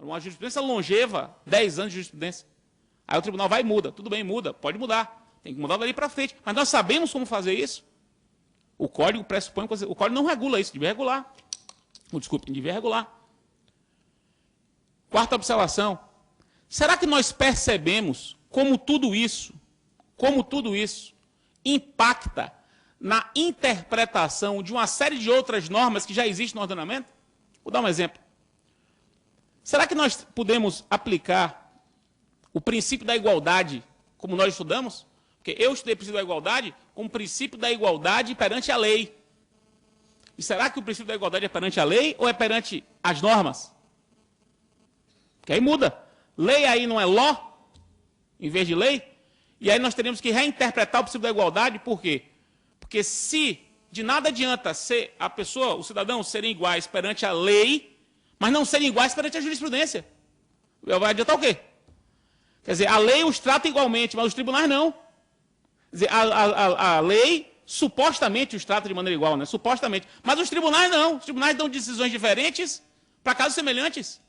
uma jurisprudência longeva, 10 anos de jurisprudência. Aí o tribunal vai e muda. Tudo bem, muda, pode mudar. Tem que mudar dali para frente. Mas nós sabemos como fazer isso. O código pressupõe... O código não regula isso, devia regular. Desculpe, devia regular. Quarta observação. Será que nós percebemos como tudo isso impacta na interpretação de uma série de outras normas que já existem no ordenamento? Vou dar um exemplo. Será que nós podemos aplicar o princípio da igualdade como nós estudamos? Porque eu estudei o princípio da igualdade como princípio da igualdade perante a lei. E será que o princípio da igualdade é perante a lei ou é perante as normas? Porque aí muda. Lei aí não é law, em vez de lei. E aí nós teremos que reinterpretar o princípio da igualdade. Por quê? Porque se de nada adianta ser a pessoa, os cidadãos serem iguais perante a lei, mas não serem iguais perante a jurisprudência. Vai adiantar o quê? Quer dizer, a lei os trata igualmente, mas os tribunais não. Quer dizer, a lei supostamente os trata de maneira igual, né? Supostamente. Mas os tribunais não. Os tribunais dão decisões diferentes para casos semelhantes.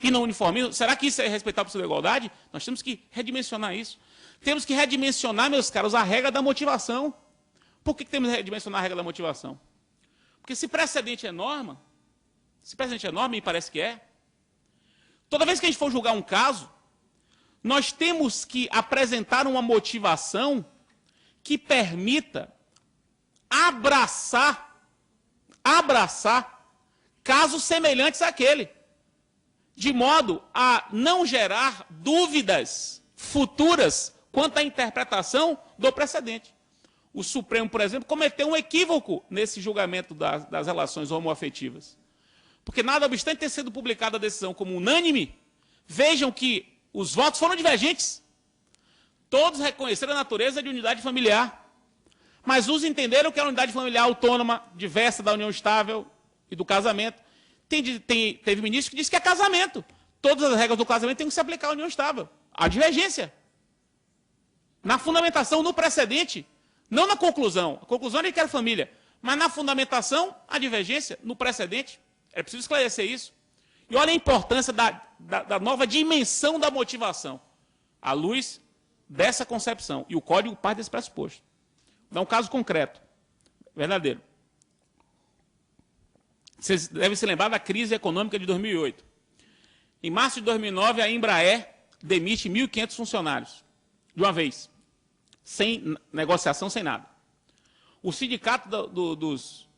E não uniformizam. Será que isso é respeitar o princípio da igualdade? Nós temos que redimensionar isso. Temos que redimensionar, meus caros, a regra da motivação. Por que temos que redimensionar a regra da motivação? Porque se precedente é norma, me parece que é, toda vez que a gente for julgar um caso, nós temos que apresentar uma motivação que permita abraçar casos semelhantes àquele, de modo a não gerar dúvidas futuras quanto à interpretação do precedente. O Supremo, por exemplo, cometeu um equívoco nesse julgamento das relações homoafetivas. Porque, nada obstante ter sido publicada a decisão como unânime, vejam que os votos foram divergentes. Todos reconheceram a natureza de unidade familiar, mas uns entenderam que era unidade familiar autônoma, diversa da união estável e do casamento. Teve ministro que disse que é casamento. Todas as regras do casamento têm que se aplicar à união estável. Há divergência. Na fundamentação, no precedente, não na conclusão. A conclusão é que quer família. Mas na fundamentação, há divergência. No precedente, é preciso esclarecer isso. E olha a importância da nova dimensão da motivação, à luz dessa concepção. E o Código parte desse pressuposto. Vou dar um caso concreto, verdadeiro. Vocês devem se lembrar da crise econômica de 2008. Em março de 2009, a Embraer demite 1.500 funcionários, de uma vez, sem negociação, sem nada. O sindicato dos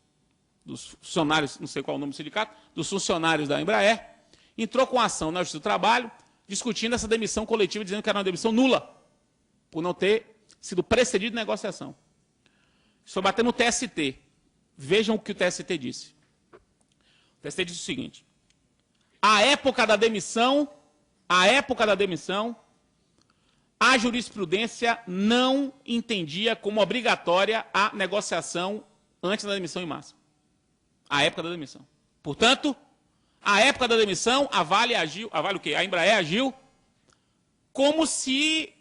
funcionários, não sei qual é o nome do sindicato, dos funcionários da Embraer, entrou com ação na Justiça do Trabalho, discutindo essa demissão coletiva, dizendo que era uma demissão nula, por não ter sido precedido de negociação. Isso foi bater no TST. Vejam o que o TST disse. O TST disse o seguinte: à época da demissão, a jurisprudência não entendia como obrigatória a negociação antes da demissão em massa. À época da demissão. Portanto, à época da demissão, a Vale o quê? A Embraer agiu como se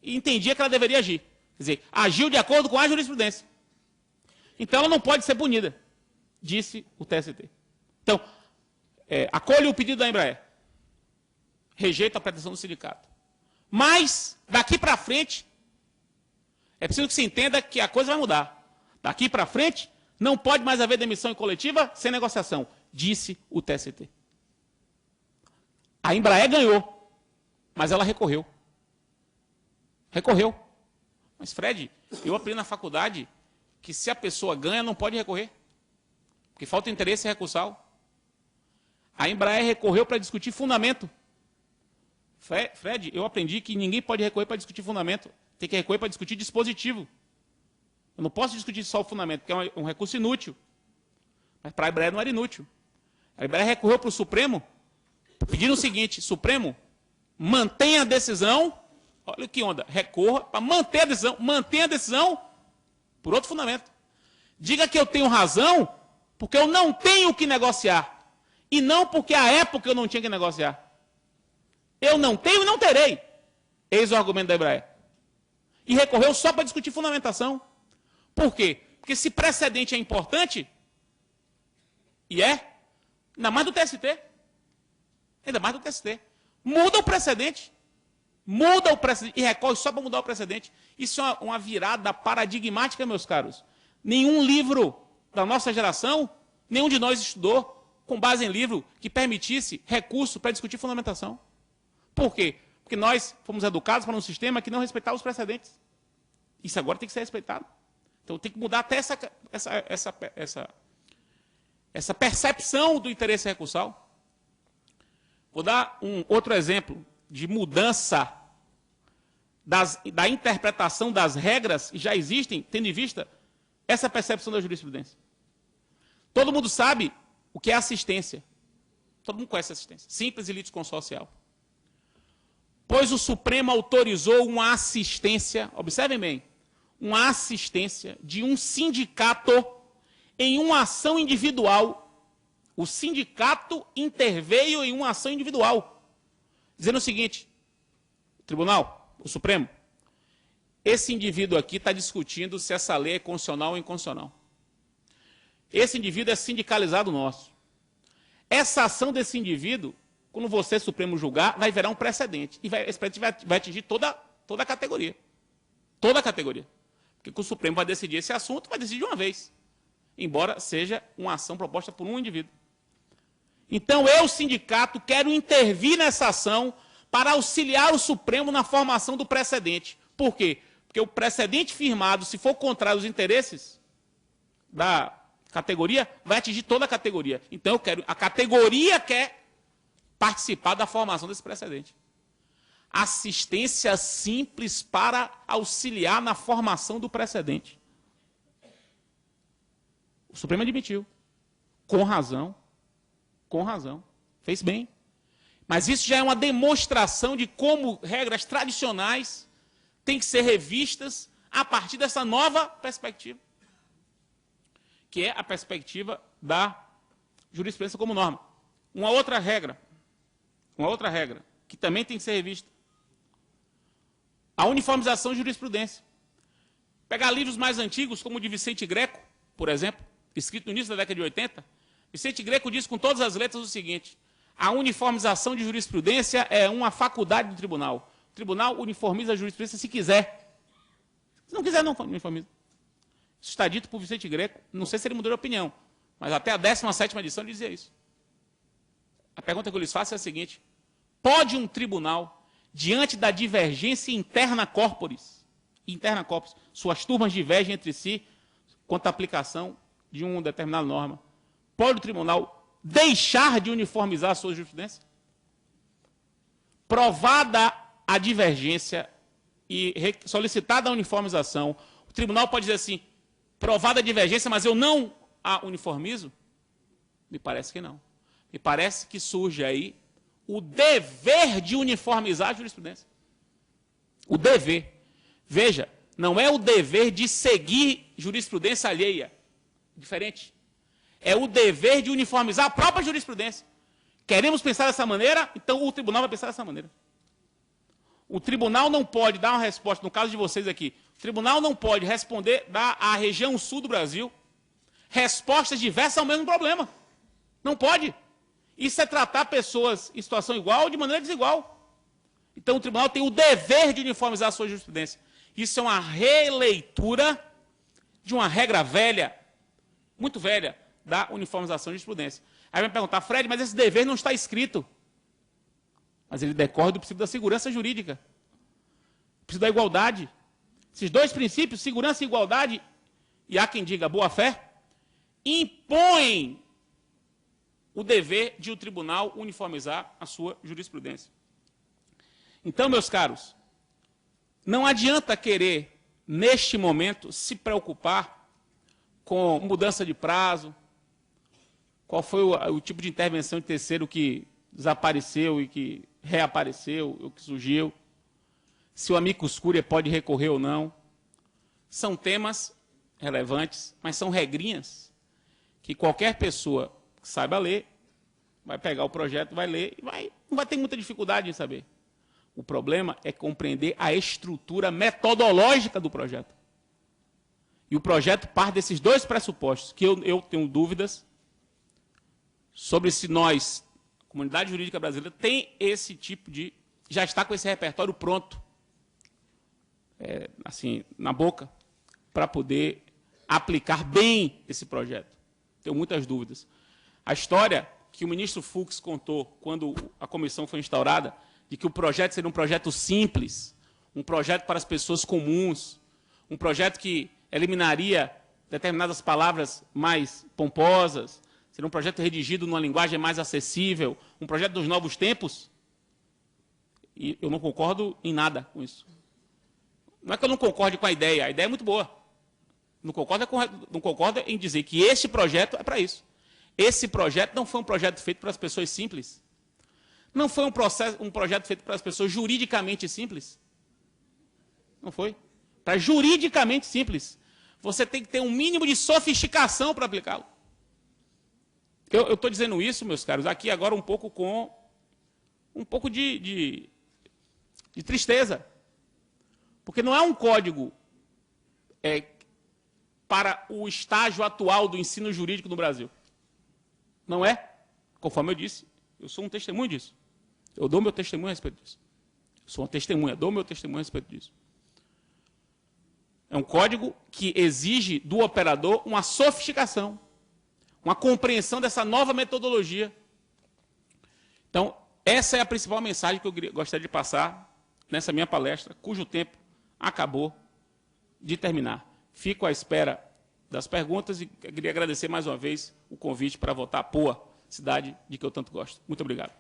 entendia que ela deveria agir. Quer dizer, agiu de acordo com a jurisprudência. Então, ela não pode ser punida, disse o TST. Então, acolhe o pedido da Embraer. Rejeita a pretensão do sindicato. Mas, daqui para frente, é preciso que se entenda que a coisa vai mudar. Daqui para frente, não pode mais haver demissão em coletiva sem negociação, disse o TST. A Embraer ganhou, mas ela recorreu. Recorreu. Mas, Fred, eu aprendi na faculdade que se a pessoa ganha, não pode recorrer. Porque falta interesse recursal. A Embraer recorreu para discutir fundamento. Fred, eu aprendi que ninguém pode recorrer para discutir fundamento. Tem que recorrer para discutir dispositivo. Eu não posso discutir só o fundamento, porque é um recurso inútil. Mas para a Embraer não era inútil. A Embraer recorreu para o Supremo, pedindo o seguinte: Supremo, mantenha a decisão. Olha que onda. Recorra para manter a decisão por outro fundamento. Diga que eu tenho razão, porque eu não tenho o que negociar. E não porque à época eu não tinha que negociar. Eu não tenho e não terei. Eis o argumento da Embraer. E recorreu só para discutir fundamentação. Por quê? Porque se precedente é importante, e ainda mais do TST. ainda mais do TST. Muda o precedente. Muda o precedente e recorre só para mudar o precedente. Isso é uma virada paradigmática, meus caros. Nenhum livro da nossa geração, nenhum de nós estudou com base em livro que permitisse recurso para discutir fundamentação. Por quê? Porque nós fomos educados para um sistema que não respeitava os precedentes. Isso agora tem que ser respeitado. Então tem que mudar até essa percepção do interesse recursal. Vou dar um outro exemplo de mudança da interpretação das regras que já existem, tendo em vista essa percepção da jurisprudência. Todo mundo sabe o que é assistência. Todo mundo conhece assistência. Simples e litisconsorcial. Pois o Supremo autorizou uma assistência, observem bem, uma assistência de um sindicato em uma ação individual. O sindicato interveio em uma ação individual, dizendo o seguinte: Tribunal, o Supremo, esse indivíduo aqui está discutindo se essa lei é constitucional ou inconstitucional. Esse indivíduo é sindicalizado nosso. Essa ação desse indivíduo, quando você, Supremo, julgar, vai virar um precedente. E esse precedente vai atingir toda a categoria. Toda a categoria. Porque o Supremo vai decidir esse assunto, vai decidir de uma vez. Embora seja uma ação proposta por um indivíduo. Então, eu, sindicato, quero intervir nessa ação para auxiliar o Supremo na formação do precedente. Por quê? Porque o precedente firmado, se for contrário aos interesses da categoria, vai atingir toda a categoria. Então, a categoria quer participar da formação desse precedente. Assistência simples para auxiliar na formação do precedente. O Supremo admitiu. Com razão. Com razão. Fez bem. Mas isso já é uma demonstração de como regras tradicionais têm que ser revistas a partir dessa nova perspectiva, que é a perspectiva da jurisprudência como norma. Uma outra regra que também tem que ser revista: a uniformização de jurisprudência. Pegar livros mais antigos, como o de Vicente Greco, por exemplo, escrito no início da década de 80, Vicente Greco diz com todas as letras o seguinte: a uniformização de jurisprudência é uma faculdade do tribunal. O tribunal uniformiza a jurisprudência se quiser. Se não quiser, não uniformiza. Isso está dito por Vicente Greco. Não sei se ele mudou de opinião, mas até a 17ª edição ele dizia isso. A pergunta que eu lhes faço é a seguinte: pode um tribunal, diante da divergência interna corporis, suas turmas divergem entre si quanto à aplicação de uma determinada norma, pode o tribunal deixar de uniformizar a sua jurisprudência? Provada a divergência e solicitada a uniformização, o tribunal pode dizer assim: provada a divergência, mas eu não a uniformizo? Me parece que não. Me parece que surge aí o dever de uniformizar a jurisprudência. O dever. Veja, não é o dever de seguir jurisprudência alheia. Diferente. É o dever de uniformizar a própria jurisprudência. Queremos pensar dessa maneira, então o tribunal vai pensar dessa maneira. O tribunal não pode dar uma resposta, no caso de vocês aqui, o tribunal não pode responder, dar à região sul do Brasil respostas diversas ao mesmo problema. Não pode. Isso é tratar pessoas em situação igual ou de maneira desigual. Então o tribunal tem o dever de uniformizar a sua jurisprudência. Isso é uma releitura de uma regra velha, muito velha, da uniformização de jurisprudência. Aí vai me perguntar: Fred, mas esse dever não está escrito. Mas ele decorre do princípio da segurança jurídica, do princípio da igualdade. Esses dois princípios, segurança e igualdade, e há quem diga boa-fé, impõem o dever de o tribunal uniformizar a sua jurisprudência. Então, meus caros, não adianta querer, neste momento, se preocupar com mudança de prazo, qual foi o tipo de intervenção de terceiro que desapareceu e que reapareceu, ou que surgiu, se o amicus curiae pode recorrer ou não. São temas relevantes, mas são regrinhas que qualquer pessoa que saiba ler vai pegar o projeto, vai ler e não vai ter muita dificuldade em saber. O problema é compreender a estrutura metodológica do projeto. E o projeto parte desses dois pressupostos, que eu tenho dúvidas sobre se nós, comunidade jurídica brasileira tem esse tipo de... já está com esse repertório pronto, assim, na boca, para poder aplicar bem esse projeto. Tenho muitas dúvidas. A história que o ministro Fux contou quando a comissão foi instaurada, de que o projeto seria um projeto simples, um projeto para as pessoas comuns, um projeto que eliminaria determinadas palavras mais pomposas, seria um projeto redigido numa linguagem mais acessível, um projeto dos novos tempos. E eu não concordo em nada com isso. Não é que eu não concorde com a ideia é muito boa. Não concordo em dizer que este projeto é para isso. Esse projeto não foi um projeto feito para as pessoas simples. Não foi um projeto feito para as pessoas juridicamente simples. Não foi. Para juridicamente simples. Você tem que ter um mínimo de sofisticação para aplicá-lo. Eu estou dizendo isso, meus caros, aqui agora um pouco com de tristeza. Porque não é um código para o estágio atual do ensino jurídico no Brasil. Não é. Conforme eu disse, eu sou um testemunho disso. Eu dou meu testemunho a respeito disso. Eu sou uma testemunha, dou meu testemunho a respeito disso. É um código que exige do operador uma sofisticação, uma compreensão dessa nova metodologia. Então, essa é a principal mensagem que eu gostaria de passar nessa minha palestra, cujo tempo acabou de terminar. Fico à espera das perguntas e queria agradecer mais uma vez o convite para votar a Poa, cidade de que eu tanto gosto. Muito obrigado.